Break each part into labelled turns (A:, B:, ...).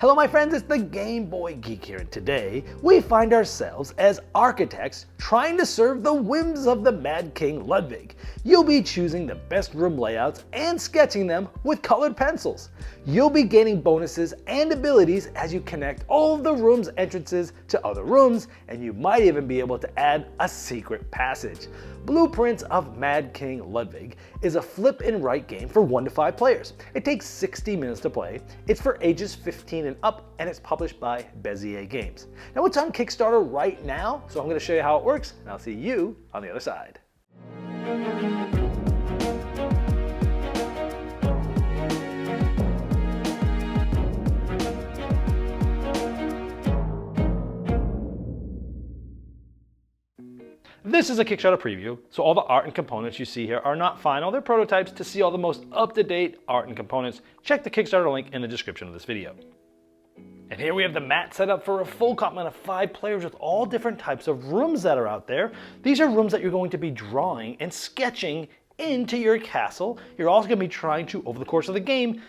A: Hello my friends, it's the Game Boy Geek here, and today we find ourselves as architects trying to serve the whims of the Mad King Ludwig. You'll be choosing the best room layouts and sketching them with colored pencils. You'll be gaining bonuses and abilities as you connect all of the room's entrances to other rooms, and you might even be able to add a secret passage. Blueprints of Mad King Ludwig is a flip and write game for 1 to 5 players. It takes 60 minutes to play. It's for ages 15 and up, and it's published by Bezier Games. Now it's on Kickstarter right now, so I'm going to show you how it works, and I'll see you on the other side. This is a Kickstarter preview, so all the art and components you see here are not final. They're prototypes. To see all the most up-to-date art and components, check the Kickstarter link in the description of this video. And here we have the mat set up for a full complement of 5 players with all different types of rooms that are out there. These are rooms that you're going to be drawing and sketching into your castle. You're also going to be trying to, over the course of the game,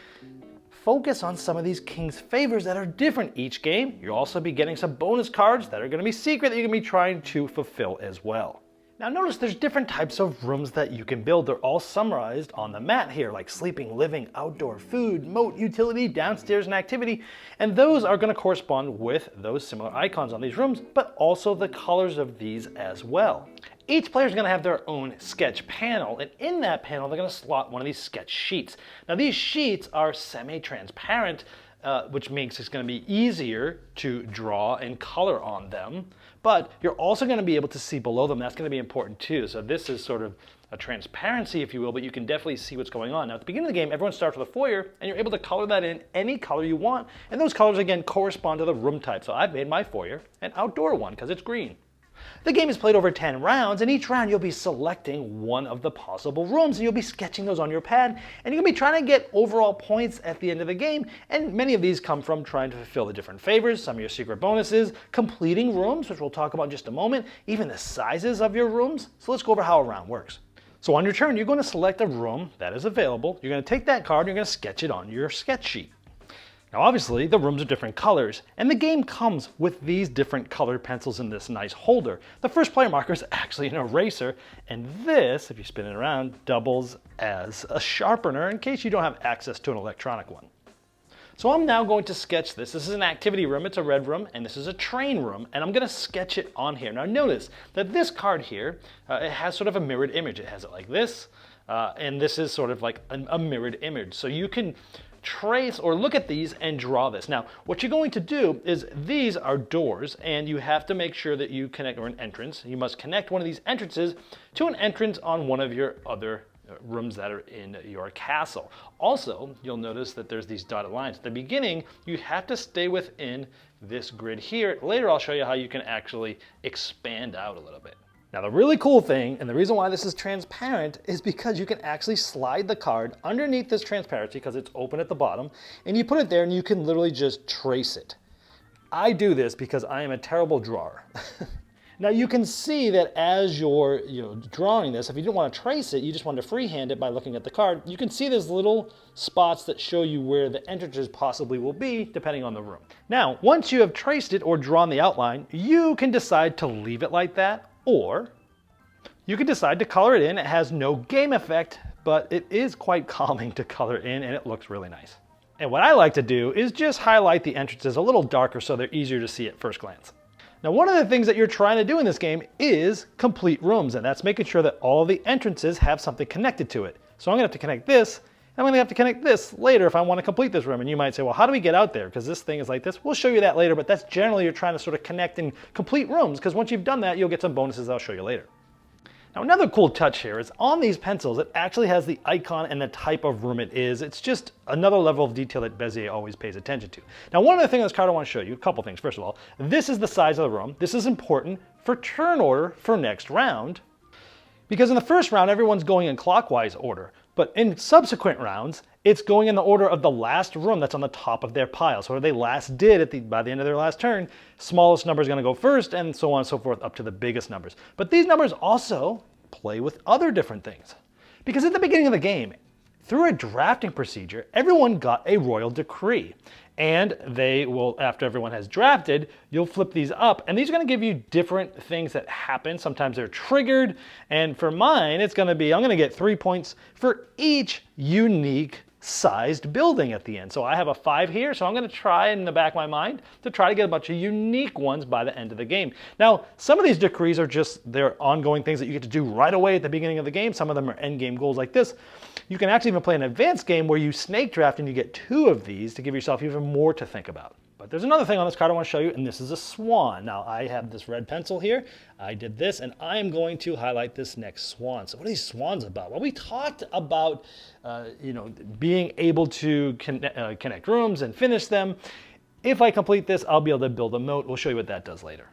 A: focus on some of these king's favors that are different each game. You'll also be getting some bonus cards that are going to be secret that you're going to be trying to fulfill as well. Now notice there's different types of rooms that you can build. They're all summarized on the mat here, like sleeping, living, outdoor, food, moat, utility, downstairs, and activity. And those are going to correspond with those similar icons on these rooms, but also the colors of these as well. Each player is going to have their own sketch panel, and in that panel they're going to slot one of these sketch sheets. Now these sheets are semi-transparent, which makes it going to be easier to draw and color on them, but you're also going to be able to see below them. That's going to be important too. So this is sort of a transparency, if you will, but you can definitely see what's going on. Now at the beginning of the game, everyone starts with a foyer, and you're able to color that in any color you want, and those colors again correspond to the room type. So I've made my foyer an outdoor one because it's green. The game is played over 10 rounds, and each round you'll be selecting one of the possible rooms, and you'll be sketching those on your pad, and you'll be trying to get overall points at the end of the game, and many of these come from trying to fulfill the different favors, some of your secret bonuses, completing rooms, which we'll talk about in just a moment, even the sizes of your rooms. So let's go over how a round works. So on your turn, you're going to select a room that is available. You're going to take that card, and you're going to sketch it on your sketch sheet. Now obviously the rooms are different colors, and the game comes with these different colored pencils in this nice holder. The first player marker is actually an eraser, and this, if you spin it around, doubles as a sharpener in case you don't have access to an electronic one. So I'm now going to sketch this. This is an activity room, it's a red room, and this is a train room, and I'm going to sketch it on here. Now notice that this card here, it has sort of a mirrored image. It has it like this, and this is sort of like a mirrored image. So you can trace or look at these and draw this. Now what you're going to do is these are doors, and you have to make sure that you connect, or an entrance. You must connect one of these entrances to an entrance on one of your other rooms that are in your castle. Also, you'll notice that there's these dotted lines. At the beginning, you have to stay within this grid here. Later, I'll show you how you can actually expand out a little bit. Now the really cool thing, and the reason why this is transparent, is because you can actually slide the card underneath this transparency because it's open at the bottom, and you put it there and you can literally just trace it. I do this because I am a terrible drawer. Now you can see that as you're drawing this, if you didn't want to trace it, you just want to freehand it by looking at the card, you can see there's little spots that show you where the entrances possibly will be depending on the room. Now once you have traced it or drawn the outline, you can decide to leave it like that, or you can decide to color it in. It has no game effect, but it is quite calming to color in, and it looks really nice. And what I like to do is just highlight the entrances a little darker so they're easier to see at first glance. Now one of the things that you're trying to do in this game is complete rooms, and that's making sure that all of the entrances have something connected to it. So I'm going to have to connect this, and I'm going to have to connect this later if I want to complete this room. And you might say, well, how do we get out there? Because this thing is like this. We'll show you that later, but that's generally you're trying to sort of connect and complete rooms, because once you've done that, you'll get some bonuses I'll show you later. Now another cool touch here is on these pencils, it actually has the icon and the type of room it is. It's just another level of detail that Bezier always pays attention to. Now one of the things on this card I want to show you, a couple things. First of all, this is the size of the room. This is important for turn order for next round, because in the first round, everyone's going in clockwise order. But in subsequent rounds, it's going in the order of the last room that's on the top of their pile. So what they last did by the end of their last turn, smallest number is going to go first, and so on and so forth up to the biggest numbers. But these numbers also play with other different things. Because at the beginning of the game, through a drafting procedure, everyone got a royal decree. And they will, after everyone has drafted, you'll flip these up. And these are going to give you different things that happen. Sometimes they're triggered. And for mine, it's going to be, I'm going to get 3 points for each unique sized building at the end. So I have a 5 here, so I'm going to try in the back of my mind to try to get a bunch of unique ones by the end of the game. Now, some of these decrees are just, they're ongoing things that you get to do right away at the beginning of the game. Some of them are end game goals like this. You can actually even play an advanced game where you snake draft and you get 2 of these to give yourself even more to think about. But there's another thing on this card I want to show you, and this is a swan. Now, I have this red pencil here. I did this, and I am going to highlight this next swan. So what are these swans about? Well, we talked about being able to connect rooms and finish them. If I complete this, I'll be able to build a moat. We'll show you what that does later.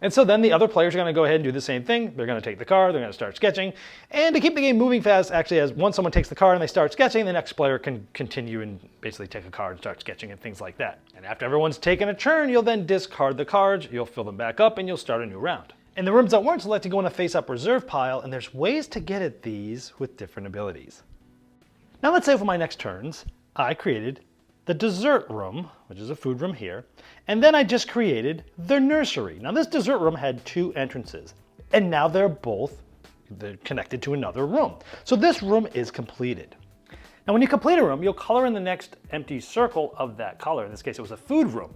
A: And so then the other players are going to go ahead and do the same thing. They're going to take the card, they're going to start sketching. And to keep the game moving fast, actually, as once someone takes the card and they start sketching, the next player can continue and basically take a card and start sketching and things like that. And after everyone's taken a turn, you'll then discard the cards, you'll fill them back up, and you'll start a new round. And the rooms that weren't selected go in a face-up reserve pile, and there's ways to get at these with different abilities. Now let's say for my next turns, I created the dessert room, which is a food room here, and then I just created the nursery. Now this dessert room had 2 entrances, and now they're connected to another room. So this room is completed. Now when you complete a room, you'll color in the next empty circle of that color. In this case, it was a food room.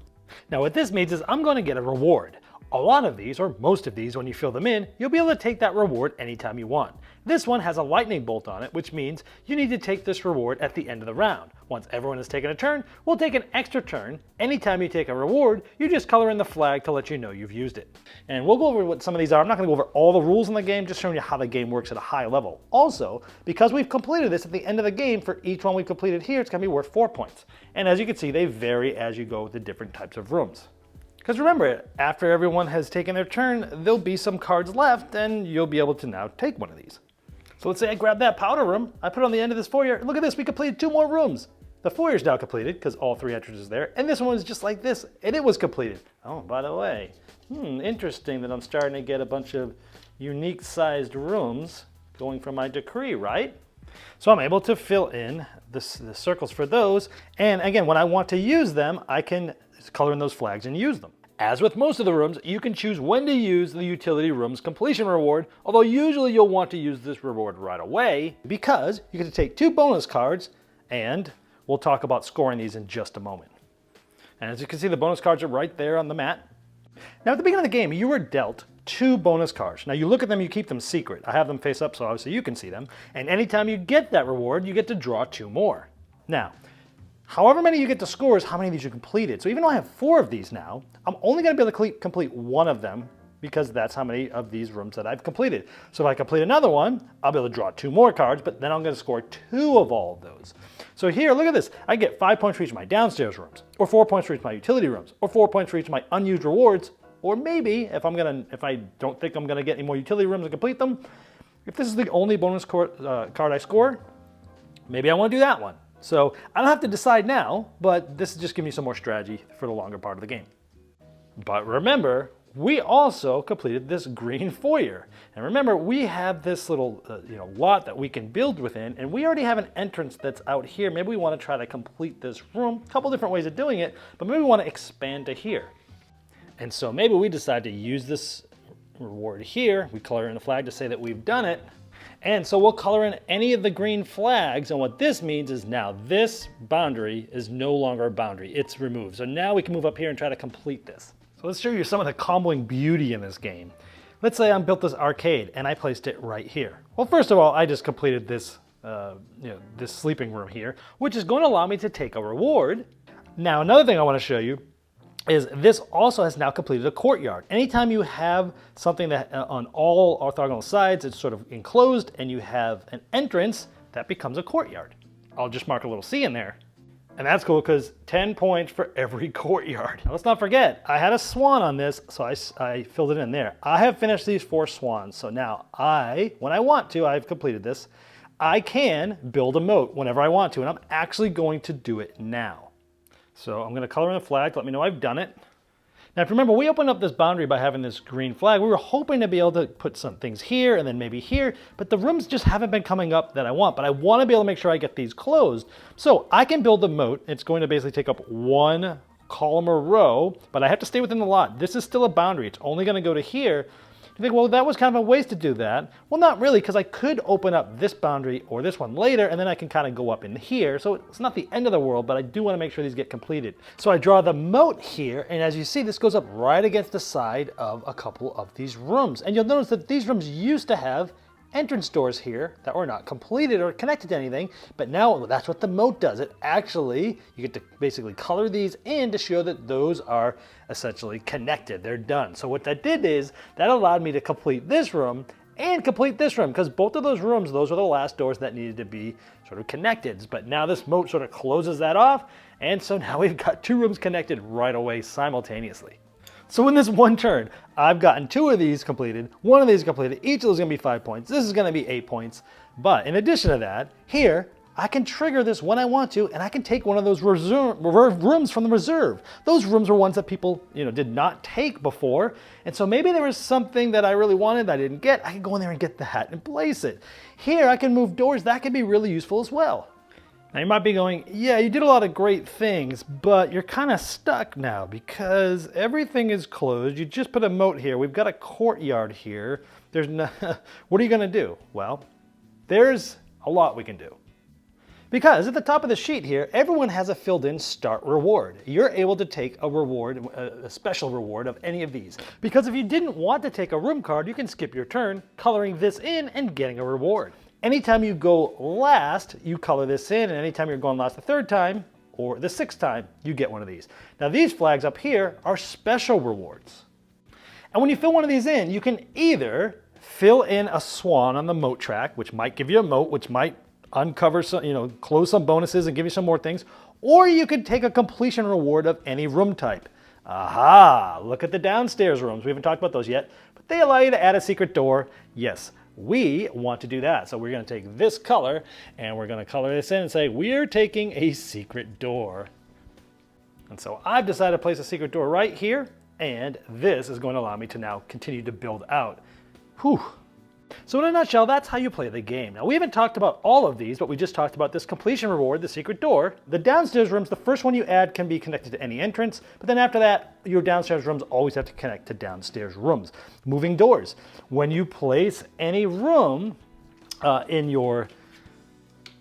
A: Now what this means is I'm going to get a reward. A lot of these, or most of these, when you fill them in, you'll be able to take that reward anytime you want. This one has a lightning bolt on it, which means you need to take this reward at the end of the round. Once everyone has taken a turn, we'll take an extra turn. Anytime you take a reward, you just color in the flag to let you know you've used it. And we'll go over what some of these are. I'm not going to go over all the rules in the game, just showing you how the game works at a high level. Also, because we've completed this at the end of the game, for each one we've completed here, it's going to be worth 4 points. And as you can see, they vary as you go with the different types of rooms. Because remember, after everyone has taken their turn, there'll be some cards left, and you'll be able to now take one of these. So let's say I grab that powder room, I put it on the end of this foyer. Look at this, we completed 2 more rooms. The foyer's now completed, because all 3 entrances are there, and this one was just like this, and it was completed. Oh, by the way, interesting that I'm starting to get a bunch of unique sized rooms going from my decree, right? So I'm able to fill in the circles for those, and again, when I want to use them, I can color in those flags and use them. As with most of the rooms, you can choose when to use the utility room's completion reward, although usually you'll want to use this reward right away because you get to take 2 bonus cards, and we'll talk about scoring these in just a moment. And as you can see, the bonus cards are right there on the mat. Now at the beginning of the game, you were dealt 2 bonus cards. Now you look at them, you keep them secret. I have them face up so obviously you can see them. And anytime you get that reward, you get to draw 2 more. Now, however many you get to score is how many of these you completed. So even though I have 4 of these now, I'm only going to be able to complete 1 of them because that's how many of these rooms that I've completed. So if I complete another one, I'll be able to draw 2 more cards, but then I'm going to score 2 of all of those. So here, look at this. I get 5 points for each of my downstairs rooms, or 4 points for each of my utility rooms, or 4 points for each of my unused rewards, or maybe if I don't think I'm going to get any more utility rooms and complete them, if this is the only bonus card I score, maybe I want to do that one. So I don't have to decide now, but this is just giving me some more strategy for the longer part of the game. But remember, we also completed this green foyer. And remember, we have this little lot that we can build within, and we already have an entrance that's out here. Maybe we want to try to complete this room. A couple different ways of doing it, but maybe we want to expand to here. And so maybe we decide to use this reward here. We color in a flag to say that we've done it. And so we'll color in any of the green flags, and what this means is now this boundary is no longer a boundary, it's removed. So now we can move up here and try to complete this. So let's show you some of the comboing beauty in this game. Let's say I built this arcade and I placed it right here. Well, first of all, I just completed this, this sleeping room here, which is going to allow me to take a reward. Now, another thing I want to show you is this also has now completed a courtyard. Anytime you have something that on all orthogonal sides, it's sort of enclosed and you have an entrance, that becomes a courtyard. I'll just mark a little C in there. And that's cool because 10 points for every courtyard. Now, let's not forget, I had a swan on this, so I filled it in there. I have finished these 4 swans, so now when I want to, I've completed this, I can build a moat whenever I want to, and I'm actually going to do it now. So I'm going to color in the flag to let me know I've done it. Now, if you remember, we opened up this boundary by having this green flag. We were hoping to be able to put some things here and then maybe here, but the rooms just haven't been coming up that I want, but I want to be able to make sure I get these closed. So I can build a moat. It's going to basically take up one column or row, but I have to stay within the lot. This is still a boundary. It's only going to go to here. You think, well, that was kind of a waste to do that. Well, not really, because I could open up this boundary or this one later, and then I can kind of go up in here. So it's not the end of the world, but I do want to make sure these get completed. So I draw the moat here, and as you see, this goes up right against the side of a couple of these rooms. And you'll notice that these rooms used to have entrance doors here that were not completed or connected to anything, but now that's what the moat does. It actually, you get to basically color these in to show that those are essentially connected. They're done. So what that did is that allowed me to complete this room and complete this room, because both of those rooms, those were the last doors that needed to be sort of connected. But now this moat sort of closes that off, and so now we've got two rooms connected right away simultaneously. So in this one turn, I've gotten two of these completed, one of these completed. Each of those is going to be 5 points. This is going to be 8 points. But in addition to that, here, I can trigger this when I want to, and I can take one of those rooms from the reserve. Those rooms were ones that people, did not take before. And so maybe there was something that I really wanted that I didn't get. I can go in there and get that and place it. Here, I can move doors. That can be really useful as well. Now you might be going, yeah, you did a lot of great things, but you're kind of stuck now because everything is closed. You just put a moat here. We've got a courtyard here. There's no, what are you going to do? Well, there's a lot we can do. Because at the top of the sheet here, everyone has a filled in start reward. You're able to take a reward, a special reward of any of these. Because if you didn't want to take a room card, you can skip your turn, coloring this in and getting a reward. Anytime you go last, you color this in, and anytime you're going last the third time, or the sixth time, you get one of these. Now these flags up here are special rewards. And when you fill one of these in, you can either fill in a swan on the moat track, which might give you a moat, which might uncover some, close some bonuses and give you some more things, or you could take a completion reward of any room type. Aha, look at the downstairs rooms. We haven't talked about those yet, but they allow you to add a secret door. Yes. We want to do that. So we're going to take this color and we're going to color this in and say, we're taking a secret door. And so I've decided to place a secret door right here, and this is going to allow me to now continue to build out. Whew. So in a nutshell, that's how you play the game. Now we haven't talked about all of these, but we just talked about this completion reward, the secret door. The downstairs rooms, the first one you add can be connected to any entrance, but then after that, your downstairs rooms always have to connect to downstairs rooms. Moving doors. When you place any room in your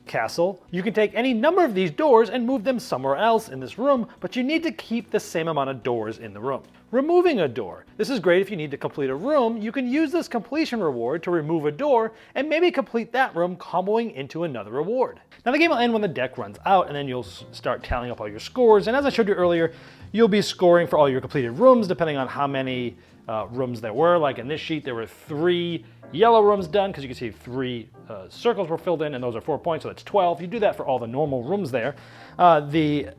A: castle, you can take any number of these doors and move them somewhere else in this room, but you need to keep the same amount of doors in the room. Removing a door. This is great if you need to complete a room. You can use this completion reward to remove a door and maybe complete that room comboing into another reward. Now the game will end when the deck runs out, and then you'll start tallying up all your scores, and as I showed you earlier, you'll be scoring for all your completed rooms depending on how many rooms there were. Like in this sheet, there were 3 yellow rooms done, because you can see 3 circles were filled in, and those are 4 points, so that's 12. You do that for all the normal rooms there. The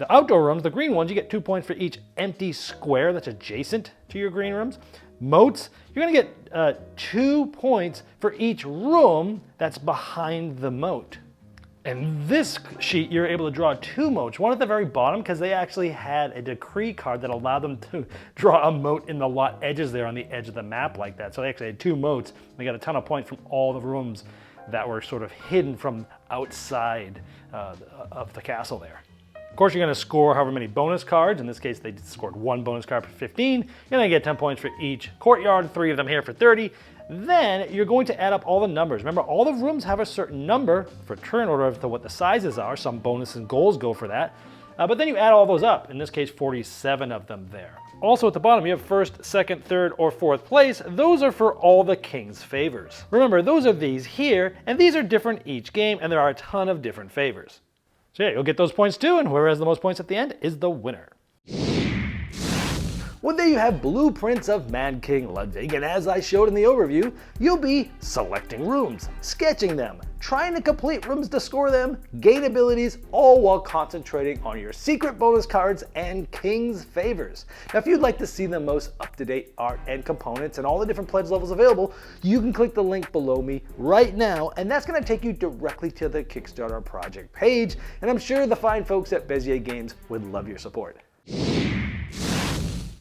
A: outdoor rooms, the green ones, you get 2 points for each empty square that's adjacent to your green rooms. Moats, you're going to get 2 points for each room that's behind the moat. In this sheet, you're able to draw 2 moats, one at the very bottom, because they actually had a decree card that allowed them to draw a moat in the lot edges there on the edge of the map like that. So they actually had 2 moats. They got a ton of points from all the rooms that were sort of hidden from outside of the castle there. Of course, you're going to score however many bonus cards. In this case, they scored 1 bonus card for 15. You're going to get 10 points for each courtyard, 3 of them here for 30. Then you're going to add up all the numbers. Remember, all the rooms have a certain number for turn order of what the sizes are. Some bonus and goals go for that. But then you add all those up. In this case, 47 of them there. Also at the bottom, you have first, second, third, or fourth place. Those are for all the king's favors. Remember, those are these here, and these are different each game, and there are a ton of different favors. So yeah, you'll get those points too, and whoever has the most points at the end is the winner. Well, there you have blueprints of Mad King Ludwig, and as I showed in the overview, you'll be selecting rooms, sketching them, trying to complete rooms to score them, gain abilities, all while concentrating on your secret bonus cards and King's favors. Now, if you'd like to see the most up-to-date art and components and all the different pledge levels available, you can click the link below me right now, and that's going to take you directly to the Kickstarter project page, and I'm sure the fine folks at Bezier Games would love your support.